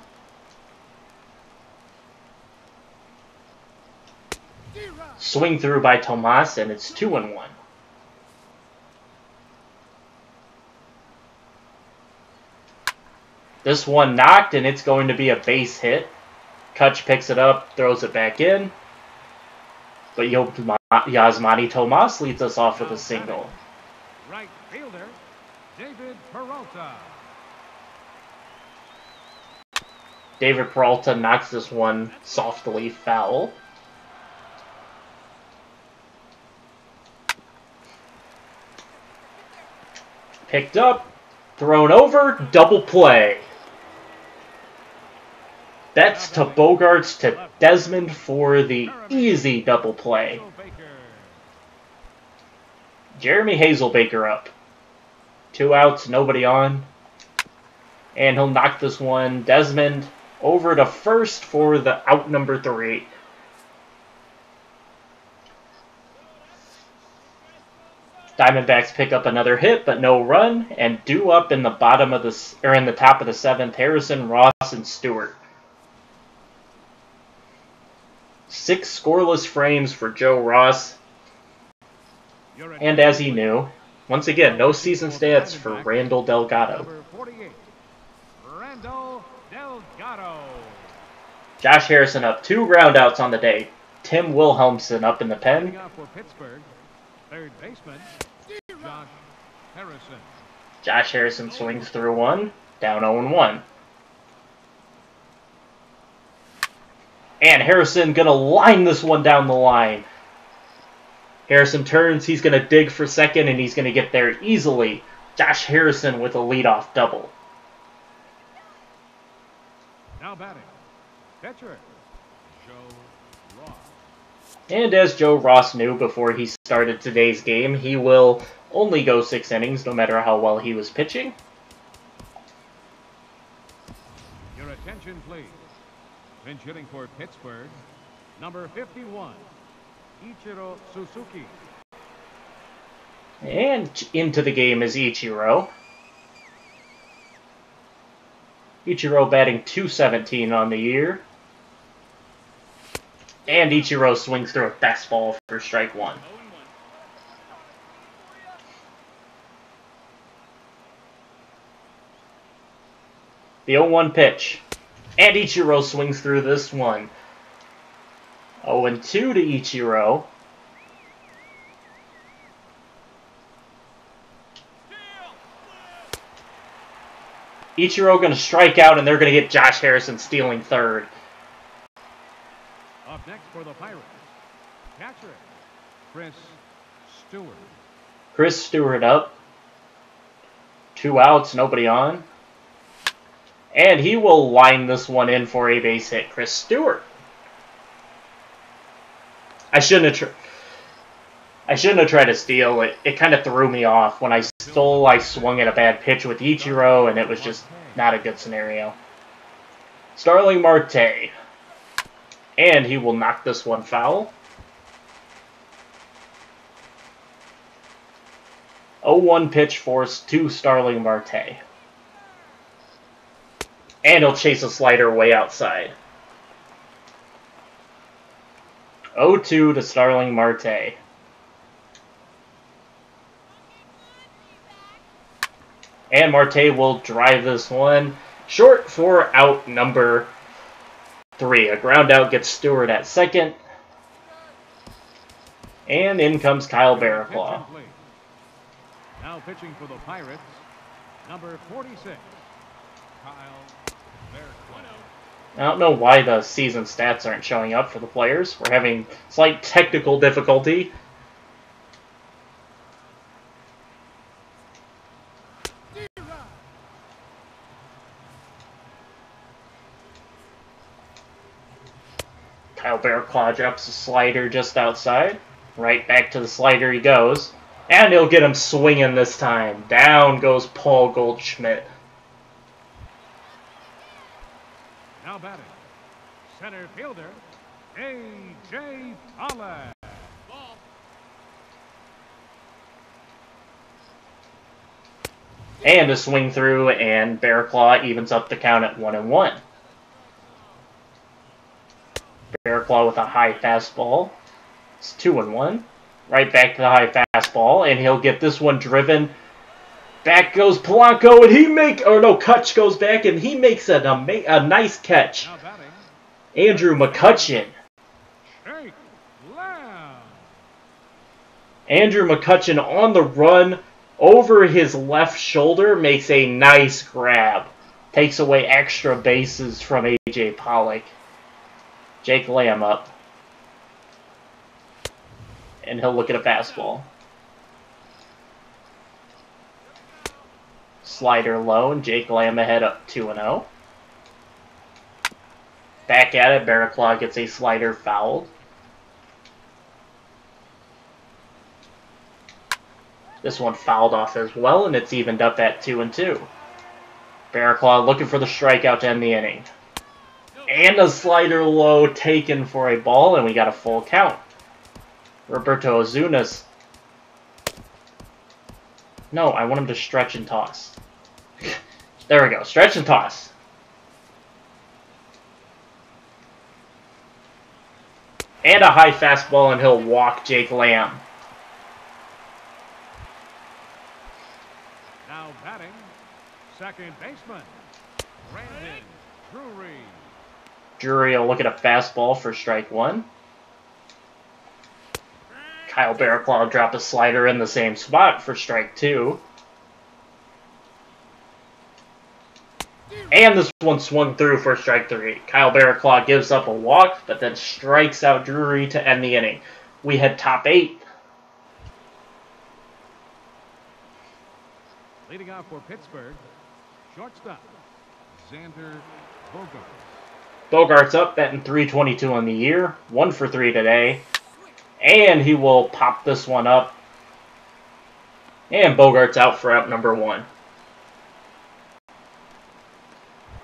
Swing through by Tomas, and it's 2-1. This one knocked, and it's going to be a base hit. Cutch picks it up, throws it back in. But Yasmani Tomas leads us off with a single. Right fielder, David Peralta. David Peralta knocks this one softly foul. Picked up, thrown over, double play. That's to Bogaerts to Desmond for the easy double play. Jeremy Hazelbaker up. 2 outs, nobody on. And he'll knock this one, Desmond, over to first for the out number 3. Diamondbacks pick up another hit, but no run, and due up in the in the top of the 7th, Harrison, Ross, and Stewart. 6 scoreless frames for Joe Ross. And as he knew, once again, no season stats for Randall Delgado. Number 48, Randall Delgado. Josh Harrison up 2 groundouts on the day. Tim Wilhelmsen up in the pen. For Pittsburgh, third baseman, Josh Harrison. Josh Harrison swings through one, down 0-1. And Harrison gonna line this one down the line. Harrison turns, he's gonna dig for second, and he's gonna get there easily. Josh Harrison with a leadoff double. Now batting, catcher, Joe Ross. And as Joe Ross knew before he started today's game, he will only go 6 innings no matter how well he was pitching. Your attention, please. Pinch hitting for Pittsburgh, number 51, Ichiro Suzuki. And into the game is Ichiro. Ichiro batting .217 on the year. And Ichiro swings through a fastball for strike 1. The 0-1 pitch. And Ichiro swings through this one. 0-2 to Ichiro. Ichiro going to strike out, and they're going to get Josh Harrison stealing third. Up next for the Pirates, catcher, Chris Stewart. Chris Stewart up. 2 outs, nobody on. And he will line this one in for a base hit. Chris Stewart. I shouldn't have tried to steal. It kind of threw me off. When I stole, I swung at a bad pitch with Ichiro, and it was just not a good scenario. Starling Marte. And he will knock this one foul. 0-1 pitch forced to Starling Marte. And he'll chase a slider way outside. 0-2 to Starling Marte. And Marte will drive this one short for out number 3. A ground out gets Stewart at second. And in comes Kyle Barraclaw. Now pitching for the Pirates, number 46, Kyle Barraclaw. I don't know why the season stats aren't showing up for the players. We're having slight technical difficulty. Kyle Barraclaw drops a slider just outside. Right back to the slider he goes. And he'll get him swinging this time. Down goes Paul Goldschmidt. Now batting, center fielder, A.J. Pollock. And a swing through, and Barraclaw evens up the count at 1-1. Barraclaw with a high fastball. It's 2-1. Right back to the high fastball, and he'll get this one driven. Back goes Polanco, and he Cutch goes back, and he makes a nice catch. Andrew McCutchen. Andrew McCutchen on the run over his left shoulder makes a nice grab. Takes away extra bases from A.J. Pollock. Jake Lamb up. And he'll look at a fastball. Slider low, and Jake Lamb ahead up 2-0. Back at it, Barraclaw gets a slider fouled. This one fouled off as well, and it's evened up at 2-2. Barraclaw looking for the strikeout to end the inning. And a slider low taken for a ball, and we got a full count. Roberto Ozuna's. No, I want him to stretch and toss. There we go. Stretch and toss. And a high fastball, and he'll walk Jake Lamb. Now batting, second baseman, Brandon Drury. Drury will look at a fastball for strike 1. Kyle Barraclaw will drop a slider in the same spot for strike 2. And this one swung through for strike 3. Kyle Barraclaw gives up a walk, but then strikes out Drury to end the inning. We had top 8. Leading off for Pittsburgh, shortstop, Xander Bogart. Bogart's up, batting .322 on the year. 1 for 3 today. And he will pop this one up. And Bogart's out for out number 1.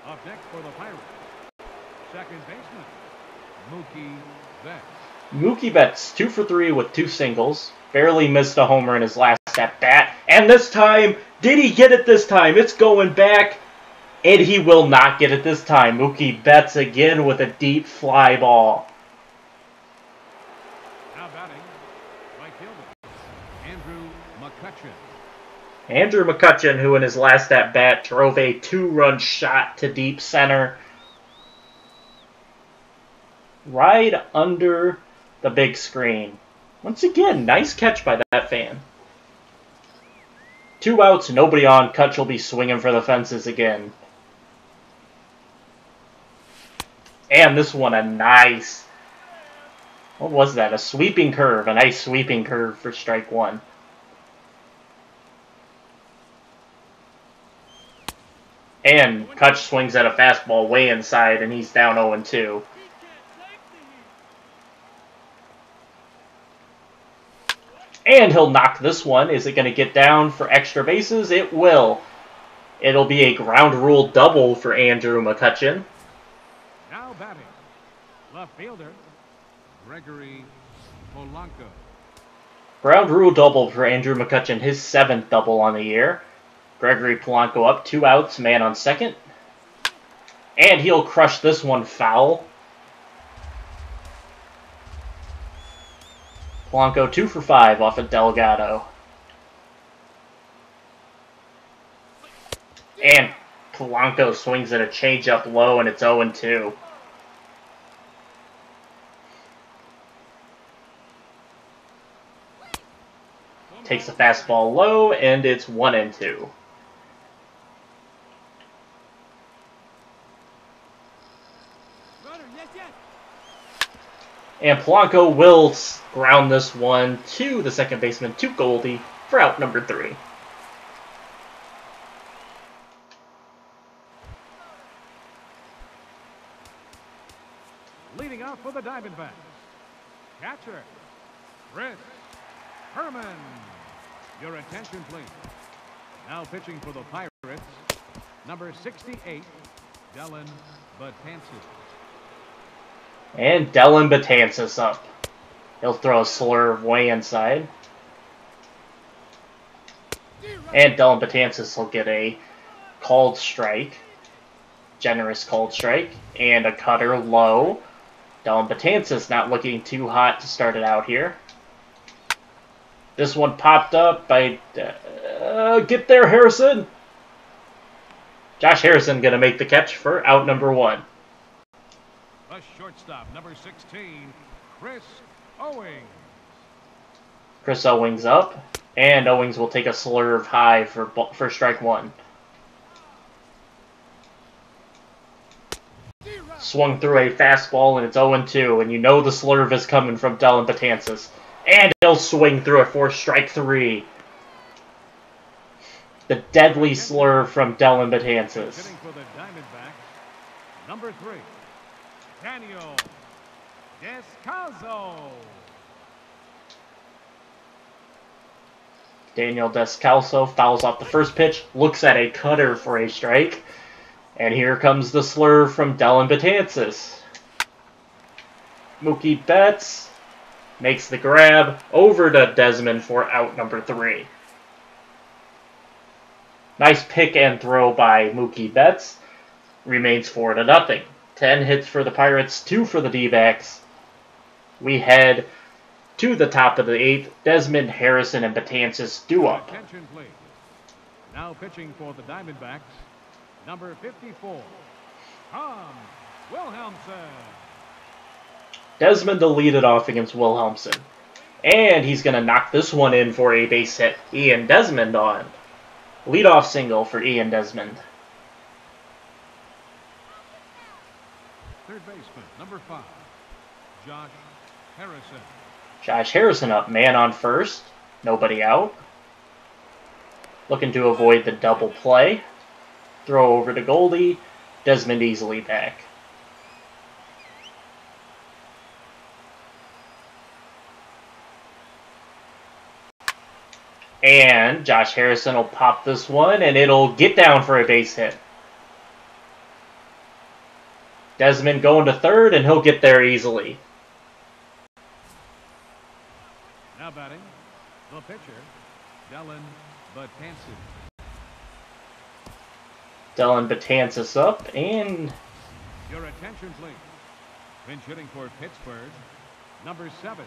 Up next for the Pirates, second baseman, Mookie Betts. Mookie Betts, 2 for 3 with 2 singles. Barely missed a homer in his last at-bat. And this time, did he get it this time? It's going back. And he will not get it this time. Mookie Betts again with a deep fly ball. Now batting, right fielder, Andrew McCutchen. Andrew McCutchen, who in his last at-bat drove a 2-run shot to deep center. Right under the big screen. Once again, nice catch by that fan. 2 outs, nobody on. Cutch will be swinging for the fences again. And this one, a nice... What was that? A sweeping curve. A nice sweeping curve for strike 1. And Cutch swings at a fastball way inside, and he's down 0-2. And he'll knock this one. Is it going to get down for extra bases? It will. It'll be a ground rule double for Andrew McCutchen. Now batting, left fielder, Gregory Polanco. Ground rule double for Andrew McCutcheon, his 7th double on the year. Gregory Polanco up, 2 outs, man on second. And he'll crush this one foul. Polanco 2 for 5 off of Delgado. And Polanco swings at a changeup low, and it's 0-2. Takes a fastball low, and it's 1-2. And Polanco will ground this one to the second baseman, to Goldie, for out number 3. Leading off for the Diamondbacks, catcher, Chris Herman. Your attention, please. Now pitching for the Pirates, number 68, Dellin Betances. And Dellin Betances up. He'll throw a slurve way inside. And Dellin Betances will get a called strike. Generous called strike. And a cutter low. Dellin Betances not looking too hot to start it out here. This one popped up by... get there, Harrison! Josh Harrison going to make the catch for out number 1. A shortstop, number 16, Chris Owings. Chris Owings up, and Owings will take a slurve high for strike 1. Swung through a fastball, and it's 0-2, and you know the slurve is coming from Dellin Betances. And he'll swing through it for strike 3. The deadly slurve from Dellin Betances. Hitting for the Diamondbacks, number 3. Daniel Descalso. Daniel Descalso fouls off the first pitch, looks at a cutter for a strike, and here comes the slurve from Dellin Betances. Mookie Betts makes the grab over to Desmond for out number 3. Nice pick and throw by Mookie Betts. Remains 4-0. 10 hits for the Pirates, 2 for the D-backs. We head to the top of the 8th. Desmond, Harrison, and Betances due up. Attention, please. Now pitching for the Diamondbacks, number 54, Tom Wilhelmsen. Desmond to lead it off against Wilhelmsen. And he's going to knock this one in for a base hit. Ian Desmond on. Leadoff single for Ian Desmond. Third baseman, number 5, Josh Harrison. Josh Harrison up, man on first. Nobody out. Looking to avoid the double play. Throw over to Goldie. Desmond easily back. And Josh Harrison will pop this one, and it'll get down for a base hit. Desmond going to third, and he'll get there easily. Now batting, the pitcher, Dellin Betances. Dellin Betances up, and... Your attention, please. Pinch hitting for Pittsburgh, number 7,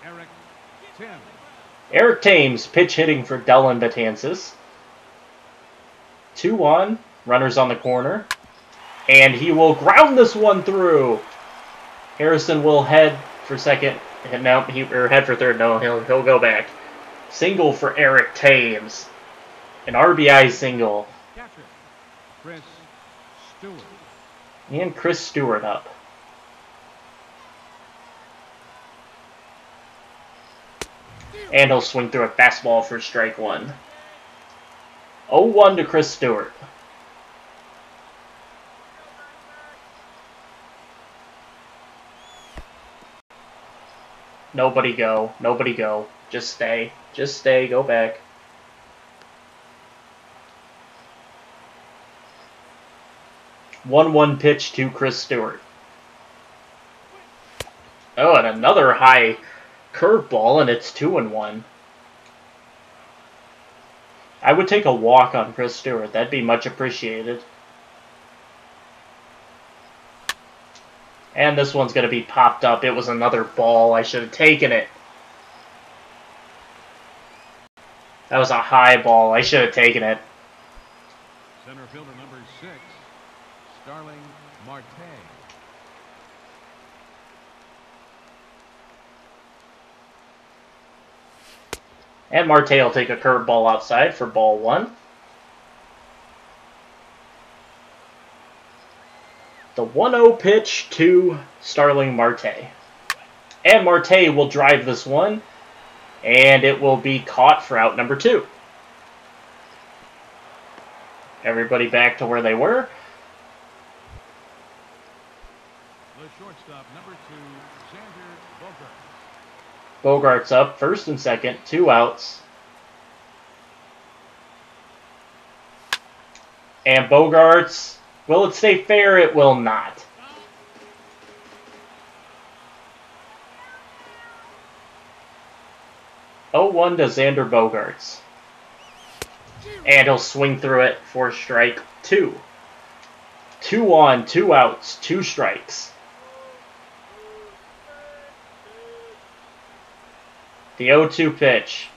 Eric Tim. Eric Thames pitch hitting for Dellin Betances. 2-1, runners on the corner. And he will ground this one through. Harrison will head for second. No, head for third. No, he'll go back. Single for Eric Thames. An RBI single. Catcher, Chris Stewart. And Chris Stewart up. And he'll swing through a fastball for strike 1. 0-1 to Chris Stewart. Nobody go. Nobody go. Just stay. Just stay. Go back. One pitch to Chris Stewart. Oh, and another high curveball, and it's 2-1. I would take a walk on Chris Stewart. That'd be much appreciated. And this one's going to be popped up. It was another ball. I should have taken it. That was a high ball. I should have taken it. Center fielder number 6, Starling Marte. And Marte will take a curveball outside for ball 1. The 1-0 pitch to Starling Marte. And Marte will drive this one, and it will be caught for out number 2. Everybody back to where they were. The shortstop, number 2, Xander Bogaerts. Bogaerts up, first and second, 2 outs. And Bogaerts, will it stay fair? It will not. Oh, 0-1 to Xander Bogaerts. And he'll swing through it for strike 2. 2 on, 2 outs, 2 strikes. The 0-2 pitch.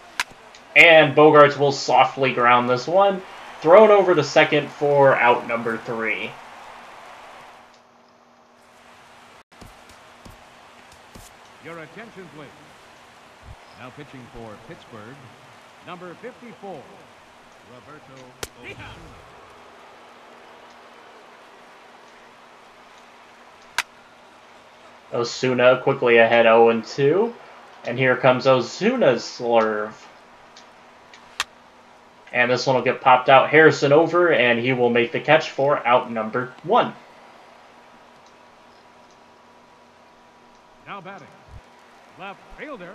And Bogaerts will softly ground this one. Thrown over to second for out number 3. Your attention, please. Now pitching for Pittsburgh, number 54, Roberto Osuna. Osuna quickly ahead 0-2. And here comes Osuna's slurve. And this one will get popped out. Harrison over, and he will make the catch for out number 1. Now batting, left fielder,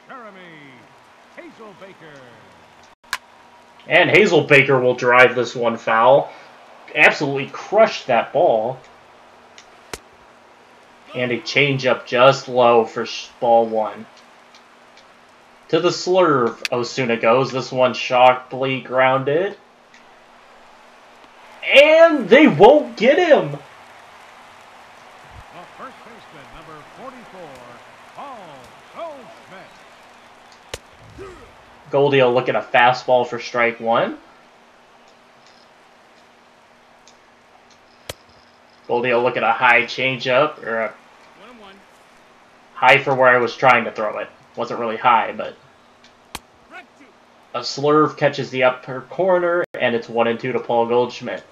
Jeremy Hazelbaker. And Hazelbaker will drive this one foul. Absolutely crushed that ball. And a changeup just low for ball 1. To the slurve, Osuna goes. This one sharply grounded. And they won't get him. The first baseman, number 44, Paul Goldschmidt. Goldie will look at a fastball for strike 1. Goldie will look at a high changeup, or a high for where I was trying to throw it. Wasn't really high, but a slurve catches the upper corner, and it's 1-2 to Paul Goldschmidt.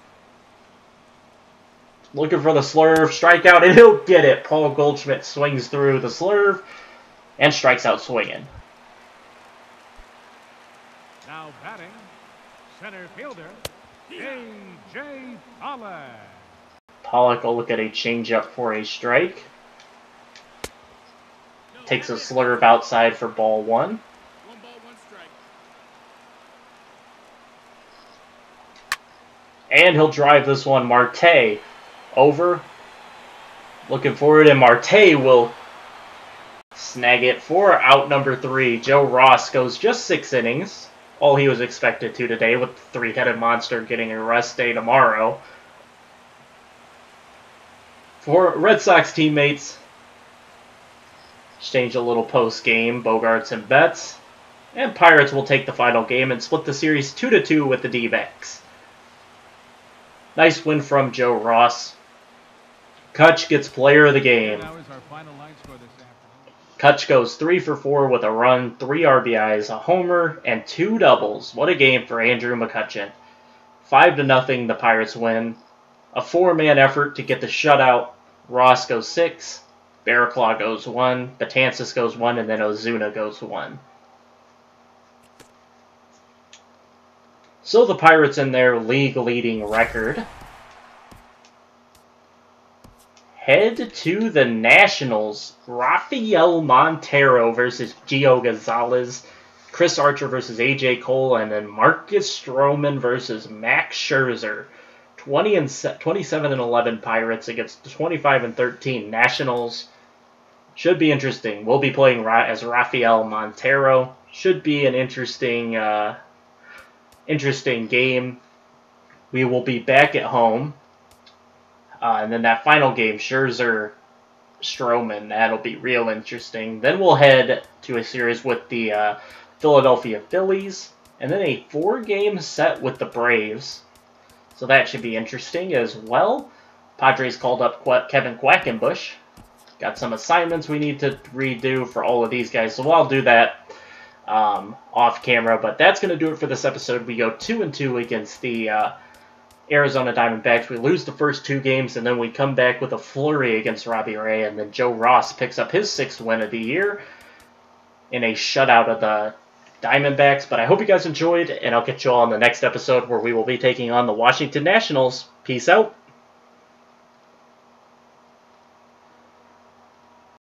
Looking for the slurve, strikeout, and he'll get it. Paul Goldschmidt swings through the slurve and strikes out swinging. Now batting, center fielder, A.J. Pollock. Pollock will look at a changeup for a strike. Takes a slurve outside for ball 1. And he'll drive this one, Marte, over. Looking forward, and Marte will snag it for out number 3. Joe Ross goes just 6 innings. All he was expected to today, with the 3-headed monster getting a rest day tomorrow. For Red Sox teammates, exchange a little post-game, Bogaerts and Betts. And Pirates will take the final game and split the series 2-2 with the D-backs. Nice win from Joe Ross. Cutch gets player of the game. Cutch goes 3 for 4 with a run, 3 RBIs, a homer, and 2 doubles. What a game for Andrew McCutchen. 5-0, the Pirates win. A 4-man effort to get the shutout. Ross goes 6, Barraclaw goes 1, Betances goes 1, and then Ozuna goes 1. So the Pirates in their league-leading record head to the Nationals. Rafael Montero versus Gio Gonzalez, Chris Archer versus AJ Cole, and then Marcus Stroman versus Max Scherzer. 27-11 Pirates against 25-13 Nationals. Should be interesting. We'll be playing as Rafael Montero. Should be an interesting game. We will be back at home. And then that final game, Scherzer, Stroman, that'll be real interesting. Then we'll head to a series with the Philadelphia Phillies. And then a 4-game set with the Braves. So that should be interesting as well. Padres called up Kevin Quackenbush. Got some assignments we need to redo for all of these guys. So I'll do that off camera. But that's going to do it for this episode. We go 2-2 against the Arizona Diamondbacks. We lose the first 2 games, and then we come back with a flurry against Robbie Ray. And then Joe Ross picks up his 6th win of the year in a shutout of the Diamondbacks. But I hope you guys enjoyed, and I'll catch you all on the next episode where we will be taking on the Washington Nationals. Peace out.